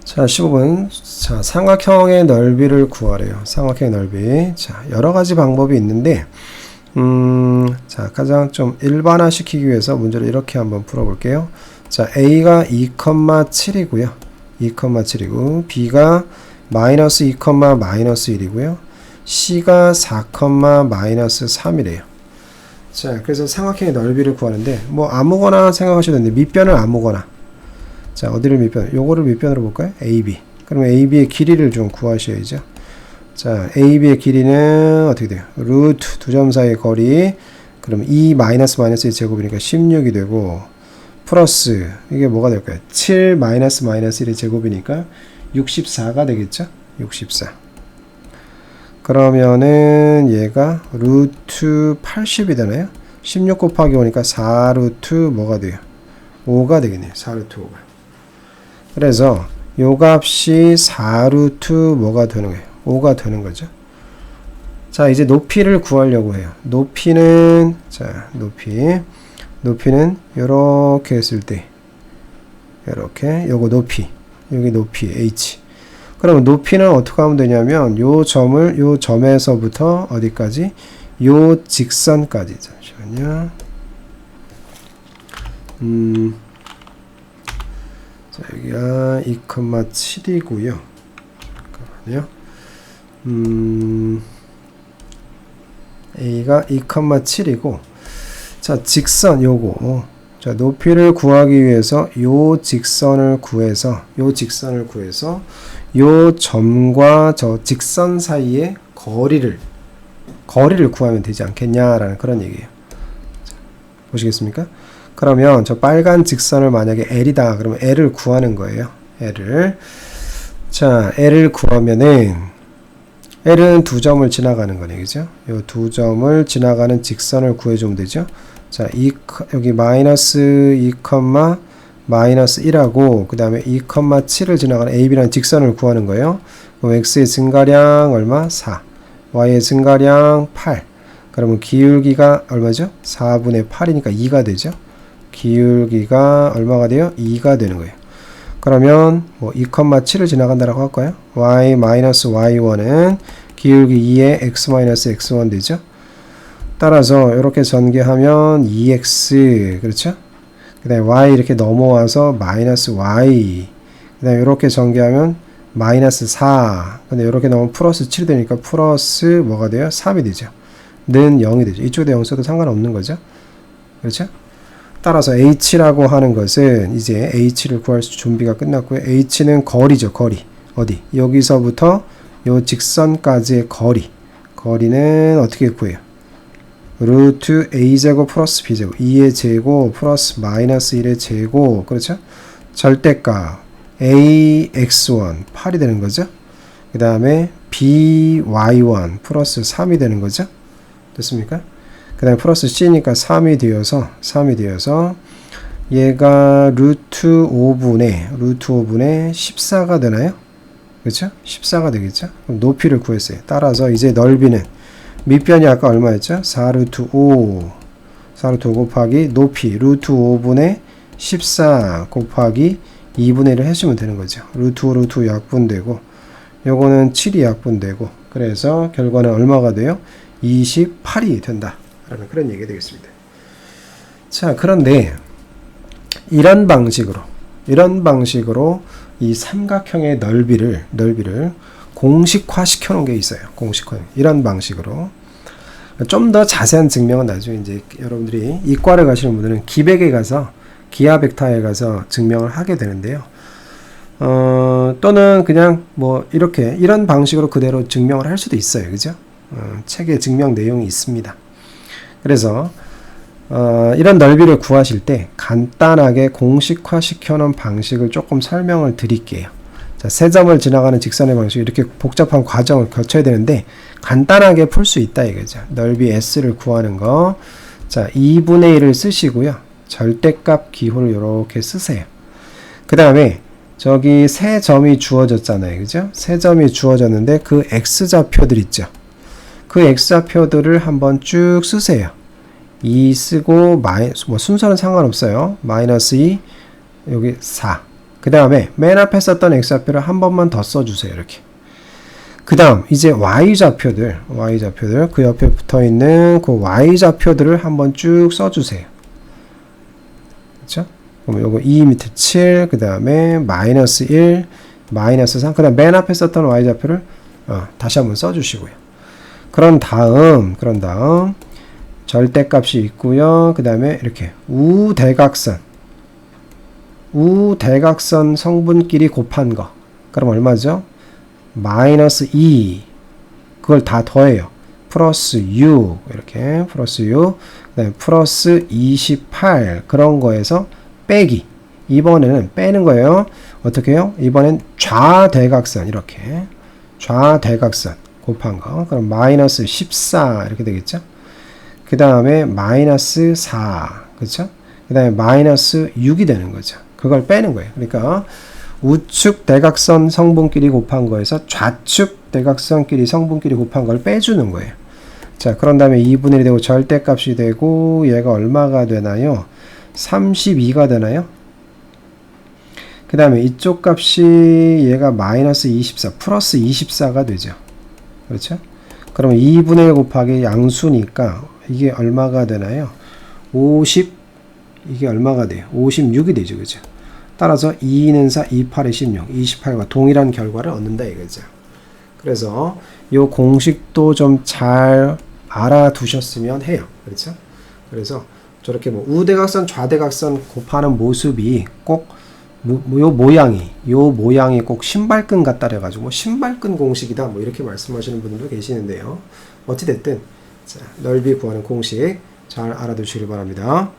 자, 15번. 자, 삼각형의 넓이를 구하래요. 삼각형의 넓이. 자, 여러 가지 방법이 있는데, 자, 가장 좀 일반화 시키기 위해서 문제를 이렇게 한번 풀어볼게요. 자, A가 2,7이고요. 2,7이고, B가 마이너스 2, 마이너스 1이고요. C가 4, 마이너스 3이래요. 자, 그래서 삼각형의 넓이를 구하는데, 뭐 아무거나 생각하셔도 되는데, 밑변을 아무거나. 자, 어디를 밑변? 요거를 밑변으로 볼까요? AB. 그러면 AB의 길이를 좀 구하셔야죠. 자, AB의 길이는 어떻게 돼요? 루트 두 점 사이의 거리. 그럼 2 마이너스 마이너스의 제곱이니까 16이 되고, 플러스, 이게 뭐가 될까요? 7 마이너스 마이너스 1의 제곱이니까 64가 되겠죠? 64. 그러면은 얘가 루트 80이 되나요? 16 곱하기 5니까 4 루트 뭐가 돼요? 5가 되겠네요. 4 루트 5가. 그래서 요 값이 4 루트 뭐가 되는 거예요? 5가 되는 거죠. 자, 이제 높이를 구하려고 해요. 높이는, 자, 높이는 요렇게 했을 때, 요렇게, 요거 높이, 여기 높이, h. 그러면 높이는 어떻게 하면 되냐면, 요 점에서부터 어디까지? 요 직선까지. 잠시만요. 자, 여기가 2,7이고요. 잠깐만요. A가 2,7이고, 자, 직선 요거. 자, 높이를 구하기 위해서 요 직선을 구해서 요 점과 저 직선 사이의 거리를 구하면 되지 않겠냐라는 그런 얘기예요. 자, 보시겠습니까? 그러면 저 빨간 직선을 만약에 L이다. 그러면 L을 구하는 거예요. L을. 자, L을 구하면은 L은 두 점을 지나가는 거네. 그죠? 요 두 점을 지나가는 직선을 구해주면 되죠. 자, 여기 마이너스 2, 마이너스 1하고 그 다음에 2,7을 지나가는 AB라는 직선을 구하는 거예요. 그럼 X의 증가량 얼마? 4. Y의 증가량 8. 그러면 기울기가 얼마죠? 4분의 8이니까 2가 되죠. 기울기가 얼마가 돼요? 2가 되는 거예요. 그러면 뭐 2,7을 지나간다라고 할까요? y-y1은 기울기 2의 x-x1 되죠. 따라서 이렇게 전개하면 2x, 그렇죠? 그 다음에 y 이렇게 넘어와서 마이너스 y, 그 다음에 이렇게 전개하면 마이너스 4, 근데 이렇게 넘으면 플러스 7이 되니까 플러스 뭐가 돼요? 3이 되죠. 는 0이 되죠. 이쪽에 0 써도 상관없는 거죠. 그렇죠? 따라서 h라고 하는 것은 이제 h를 구할 수 준비가 끝났고요. h는 거리죠. 거리. 어디? 여기서부터 요 직선까지의 거리는 어떻게 구해요? 루트 a제곱 플러스 b제곱 2의 제곱 플러스 마이너스 1의 제곱, 그렇죠? 절대값 ax1 8이 되는 거죠. 그 다음에 by1 플러스 3이 되는 거죠. 됐습니까? 그 다음에 플러스 c니까 3이 되어서 얘가 루트 5분의 14가 되나요? 그렇죠? 14가 되겠죠? 그럼 높이를 구했어요. 따라서 이제 넓이는 밑변이 아까 얼마였죠? 4 루트 5 곱하기 높이 루트 5분의 14 곱하기 2분의 1을 해주면 되는 거죠. 루트 5 약분되고 요거는 7이 약분되고, 그래서 결과는 얼마가 돼요? 28이 된다 라는 그런 얘기가 되겠습니다. 자, 그런데 이런 방식으로 이 삼각형의 넓이를 공식화 시켜 놓은 게 있어요. 이런 방식으로. 좀 더 자세한 증명은 나중에 이제 여러분들이 이과를 가시는 분들은 기백에 가서, 기하 벡터에 가서 증명을 하게 되는데요. 또는 그냥 뭐 이런 방식으로 그대로 증명을 할 수도 있어요. 그죠? 책에 증명 내용이 있습니다. 그래서 이런 넓이를 구하실 때 간단하게 공식화 시켜놓은 방식을 조금 설명을 드릴게요. 자, 세 점을 지나가는 직선의 방식, 이렇게 복잡한 과정을 거쳐야 되는데 간단하게 풀 수 있다 이거죠. 넓이 s를 구하는 거. 자, 2분의 1을 쓰시고요. 절대값 기호를 이렇게 쓰세요. 그 다음에 저기 세 점이 주어졌잖아요. 그죠? 세 점이 주어졌는데 그 x좌표들 있죠. 그 x좌표들을 한번 쭉 쓰세요. 2 쓰고 뭐 순서는 상관없어요. 마이너스 2, 여기 4. 그 그 다음에 맨 앞에 썼던 x좌표를 한 번만 더 써주세요. 이렇게. 그 다음 이제 y좌표들 그 옆에 붙어있는 그 y좌표들을 한번 쭉 써주세요. 그렇죠? 그럼 요거 2 밑에 7, 그 다음에 마이너스 1, 마이너스 3, 그 다음 맨 앞에 썼던 y좌표를 다시 한번 써주시고요. 그런 다음 절대값이 있고요. 그 다음에 이렇게 우대각선 성분끼리 곱한 거. 그럼 얼마죠? 마이너스 2. 그걸 다 더해요. 플러스 6. 이렇게 플러스 6. 그 다음에 플러스 28. 그런 거에서 빼기. 이번에는 빼는 거예요. 어떻게 해요? 이번엔 좌대각선. 이렇게. 좌대각선 곱한 거. 그럼 마이너스 14. 이렇게 되겠죠? 그 다음에 마이너스 4. 그렇죠? 그 다음에 마이너스 6이 되는 거죠. 그걸 빼는 거예요. 그러니까 우측 대각선 성분끼리 곱한 거에서 좌측 대각선끼리 성분끼리 곱한 걸 빼주는 거예요. 자, 그런 다음에 2분의 1이 되고 절대값이 되고 얘가 얼마가 되나요? 32가 되나요? 그 다음에 이쪽 값이 얘가 마이너스 24 플러스 24가 되죠. 그렇죠? 그러면 2분의 1 곱하기 양수니까 이게 얼마가 되나요? 50, 이게 얼마가 돼요? 56이 되죠. 그죠? 따라서 2는 4, 2, 8에 16, 28과 동일한 결과를 얻는다 이거죠. 그래서 이 공식도 좀 잘 알아두셨으면 해요. 그렇죠? 그래서 저렇게 뭐 우대각선, 좌대각선 곱하는 모습이 꼭 요 모양이 꼭 신발끈 같다래 가지고 신발끈 공식이다 뭐 이렇게 말씀하시는 분들도 계시는데요. 어찌 됐든 자, 넓이 구하는 공식 잘 알아두시길 바랍니다.